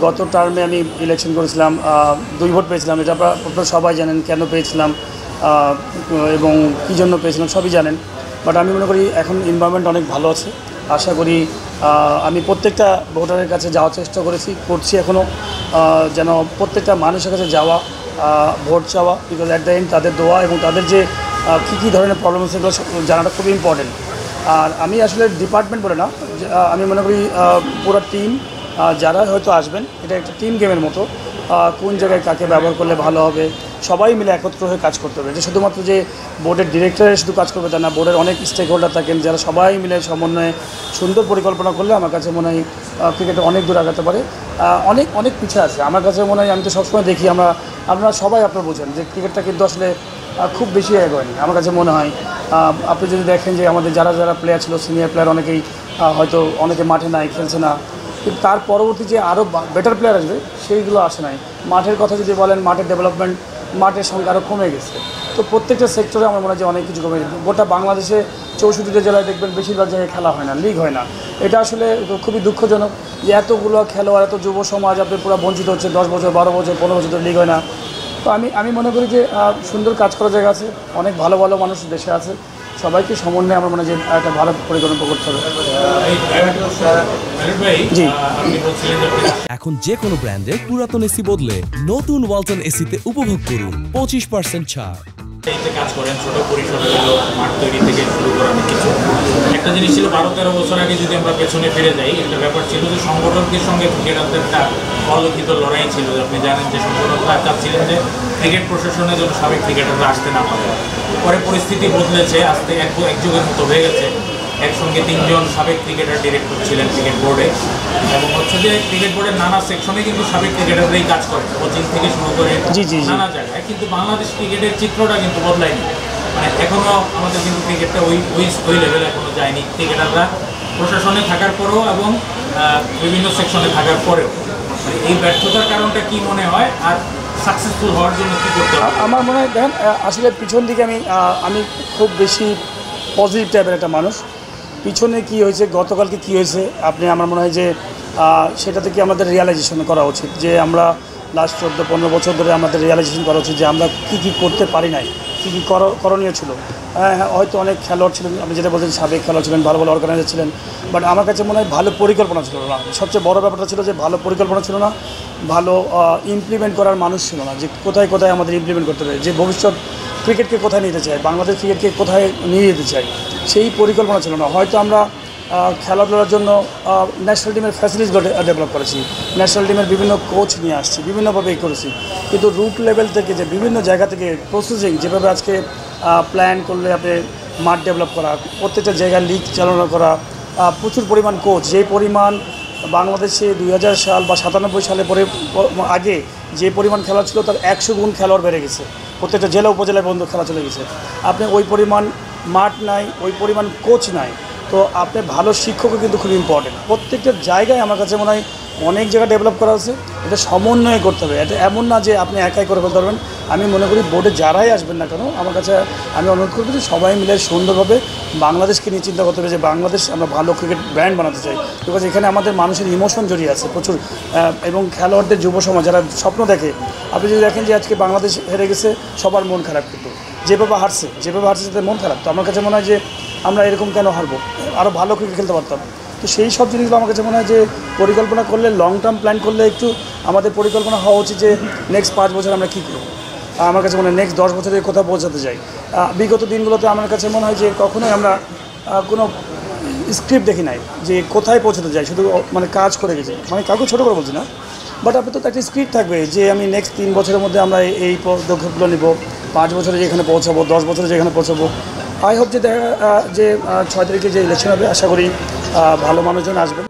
গত টার্মে আমি ইলেকশন করেছিলাম, 2 ভোট পেয়েছিলাম। এটা আপনারা সবাই জানেন কেন পেয়েছিলাম এবং কী জন্য পেয়েছিলাম সবই জানেন। বাট আমি মনে করি এখন এনভায়রনমেন্ট অনেক ভালো আছে। আশা করি আমি প্রত্যেকটা ভোটারের কাছে যাওয়ার চেষ্টা করছি এখনও, যেন প্রত্যেকটা মানুষের কাছে যাওয়া, ভোট চাওয়া, বিকজ অ্যাট দ্য এন্ড তাদের দোয়া এবং তাদের যে কী ধরনের প্রবলেম সেগুলো জানাটা খুবই ইম্পর্টেন্ট। আর আমি আসলে ডিপার্টমেন্ট বলে না, আমি মনে করি পুরো টিম যারা হয়তো আসবেন, এটা একটা টিম গেমের মতো। কোন জায়গায় কাকে ব্যবহার করলে ভালো হবে, সবাই মিলে একত্র হয়ে কাজ করতে হবে। যে শুধুমাত্র যে বোর্ডের ডিরেক্টরে শুধু কাজ করবে তা না, বোর্ডের অনেক স্টেক হোল্ডার থাকেন যারা সবাই মিলে সমন্বয়ে সুন্দর পরিকল্পনা করলে আমার কাছে মনে হয় ক্রিকেটে অনেক দূর আগাতে পারে। অনেক অনেক পিছিয়ে আছে আমার কাছে মনে হয়। আমি তো সবসময় দেখি আপনারা সবাই আপনারা বোঝেন যে ক্রিকেটটা কিন্তু আসলে খুব বেশি এগোয়নি আমার কাছে মনে হয়। আপনি যদি দেখেন যে আমাদের যারা যারা প্লেয়ার ছিল, সিনিয়র প্লেয়ার অনেকেই হয়তো অনেকে মাঠে নাই, খেলছে না, কিন্তু তার পরবর্তী যে আরও বেটার প্লেয়ার আসবে সেইগুলো আসে নাই। মাঠের কথা যদি বলেন, মাঠের ডেভেলপমেন্ট, মাঠের সংখ্যা আরও কমে গেছে। তো প্রত্যেকটা সেক্টরে আমার মনে হয় যে অনেক কিছু কমে গেছে। গোটা বাংলাদেশে 64টা জেলায় দেখবেন বেশিরভাগ জায়গায় খেলা হয় না, লিগ হয় না। এটা আসলে খুবই দুঃখজনক যে এতগুলো খেলোয়াড়, এত যুব সমাজ আপনি পুরো বঞ্চিত হচ্ছে। 10 বছর, 12 বছর, 15 বছর ধরে লিগ হয় না। তো আমি মনে করি যে সুন্দর কাজ করার জায়গা আছে, অনেক ভালো ভালো মানুষ দেশে আছে। সবাইকে সমন্বয়ে আমার মনে হয় যে একটা ভালো পরিকল্পনা করতে হবে। জি, এখন যে কোনো ব্র্যান্ডের পুরাতন এসি বদলে নতুন ওয়ালটন এসিতে উপভোগ করুন 25% ছাড়। কাজ করেন ছোট পরিসরে মাঠ তৈরি থেকে শুরু করার কিছু একটা জিনিস ছিল 12-13 বছর আগে যদি আমরা পেছনে ফিরে যাই, একটা ব্যাপার ছিল যে সংগঠনকে সঙ্গে ক্রিকেটারদের একটা অলিখিত লড়াই ছিল। আপনি জানেন যে সংগঠনরা চাচ্ছিলেন যে ক্রিকেট প্রশাসনের জন্য সাবেক ক্রিকেটাররা আসতে না পারে। পরে পরিস্থিতি বদলেছে, আজকে এক যুগের মতো হয়ে গেছে। একসঙ্গে 3 জন সাবেক ক্রিকেটার ডিরেক্টর ছিলেন ক্রিকেট বোর্ডে, এবং হচ্ছে যে ক্রিকেট বোর্ডের নানা সেকশনে কিন্তু সাবেক ক্রিকেটাররাই কাজ করে, কোচিং থেকে শুরু করে নানা জায়গায়। কিন্তু বাংলাদেশ ক্রিকেটের চিত্রটা কিন্তু বদলায়নি। মানে এখনও আমাদের কিন্তু ক্রিকেটটা ওই লেভেলে এখনও যায়নি। ক্রিকেটাররা প্রশাসনে থাকার পরেও এবং বিভিন্ন সেকশনে থাকার পরেও এই ব্যর্থতার কারণটা কি মনে হয়, আর সাকসেসফুল হওয়ার জন্য কী করতে হবে? আমার মনে হয় দেখেন, আসলে পিছন দিকে আমি খুব বেশি পজিটিভ টাইপের একটা মানুষ। পিছনে কি হয়েছে, গতকালকে কি হয়েছে, আমার মনে হয় যে সেটা থেকে আমাদের রিয়ালাইজেশন করা উচিত যে আমরা লাস্ট 14-15 বছর ধরে আমাদের রিয়ালাইজেশন করা উচিত যে আমরা কী করতে পারি নাই, কী করণীয় ছিল। হ্যাঁ, হয়তো অনেক খেলোয়াড় ছিলেন, আপনি যেটা বলছেন সাবেক খেলোয়াড় ছিলেন, ভালো ভালো অর্গানাইজার ছিলেন, বাট আমার কাছে মনে হয় ভালো পরিকল্পনা ছিল না। সবচেয়ে বড় ব্যাপারটা ছিল যে ভালো পরিকল্পনা ছিল না, ভালো ইমপ্লিমেন্ট করার মানুষ ছিল না, যে কোথায় কোথায় আমাদের ইমপ্লিমেন্ট করতে হবে, যে ভবিষ্যৎ ক্রিকেটকে কোথায় নিতে চাই, বাংলাদেশ ক্রিকেটকে কোথায় নিয়ে যেতে চাই, সেই পরিকল্পনা ছিল না। হয়তো আমরা খেলাধুলার জন্য ন্যাশনাল টিমের ফ্যাসিলিটিসগুলো ডেভেলপ করেছি, ন্যাশনাল টিমের বিভিন্ন কোচ নিয়ে আসছি, বিভিন্নভাবে করেছি, কিন্তু রুট লেভেল থেকে যে বিভিন্ন জায়গা থেকে প্রসেসিং যেভাবে আজকে প্ল্যান করলে আপনি মাঠ ডেভেলপ করা, প্রত্যেকটা জায়গায় লিগ চালনা করা, প্রচুর পরিমাণ কোচ, যেই পরিমাণ বাংলাদেশে 2000 সাল বা 97 সালে পরে আগে যে পরিমাণ খেলা ছিল তার 100 গুণ খেলোয়াড় বেড়ে গেছে। প্রত্যেকটা জেলা উপজেলায় বন্ধু খেলা চলে গেছে। আপনি ওই পরিমাণ মাঠ নাই, ওই পরিমাণ কোচ নাই, তো আপনি ভালো শিক্ষকও কিন্তু খুব ইম্পর্টেন্ট। প্রত্যেকটা জায়গায় আমার কাছে মনে হয় অনেক জায়গা ডেভেলপ করা আছে, এটা সমন্বয় করতে হবে। এটা এমন না যে আপনি একাই করে ফেলতে পারবেন। আমি মনে করি বোর্ডে যারাই আসবেন না কেন, আমার কাছে আমি অনুরোধ করবো যে সবাই মিলে সুন্দরভাবে বাংলাদেশকে নিয়ে চিন্তা করতে হবে যে বাংলাদেশ আমরা ভালো ক্রিকেট ব্র্যান্ড বানাতে চাই, বিকজ এখানে আমাদের মানুষের ইমোশন জড়িয়ে আছে প্রচুর, এবং খেলোয়াড়দের যুব সমাজ যারা স্বপ্ন দেখে। আপনি যদি দেখেন যে আজকে বাংলাদেশ হেরে গেছে, সবার মন খারাপ, কিন্তু যেভাবে হারছে তাদের মন খারাপ। তো আমার কাছে মনে হয় যে আমরা এরকম কেন হারবো, আরও ভালো ক্রিকেট খেলতে পারতাম। তো সেই সব জিনিসগুলো আমার কাছে মনে হয় যে পরিকল্পনা করলে, লং টার্ম প্ল্যান করলে একটু আমাদের পরিকল্পনা হওয়া উচিত যে নেক্সট 5 বছর আমরা কী করব। আমার কাছে মনে হয় নেক্সট 10 বছরে কোথাও পৌঁছাতে চাই। বিগত দিনগুলোতে আমার কাছে মনে হয় যে কখনোই আমরা কোনো স্ক্রিপ্ট দেখি নাই যে কোথায় পৌঁছাতে চাই, শুধু মানে কাজ করে গেছি। মানে কাউকে ছোটো করে বলছি না, বাট আপনি তো একটা স্ক্রিপ্ট থাকবে যে আমি নেক্সট 3 বছরের মধ্যে আমরা এই পদক্ষেপগুলো নিব, 5 বছরে যেখানে পৌঁছাবো, 10 বছরে যেখানে পৌঁছাবো। আই হোপ যে 6 তারিখে যে ইলেকশন হবে, আশা করি ভালো মানুষজন আসবেন।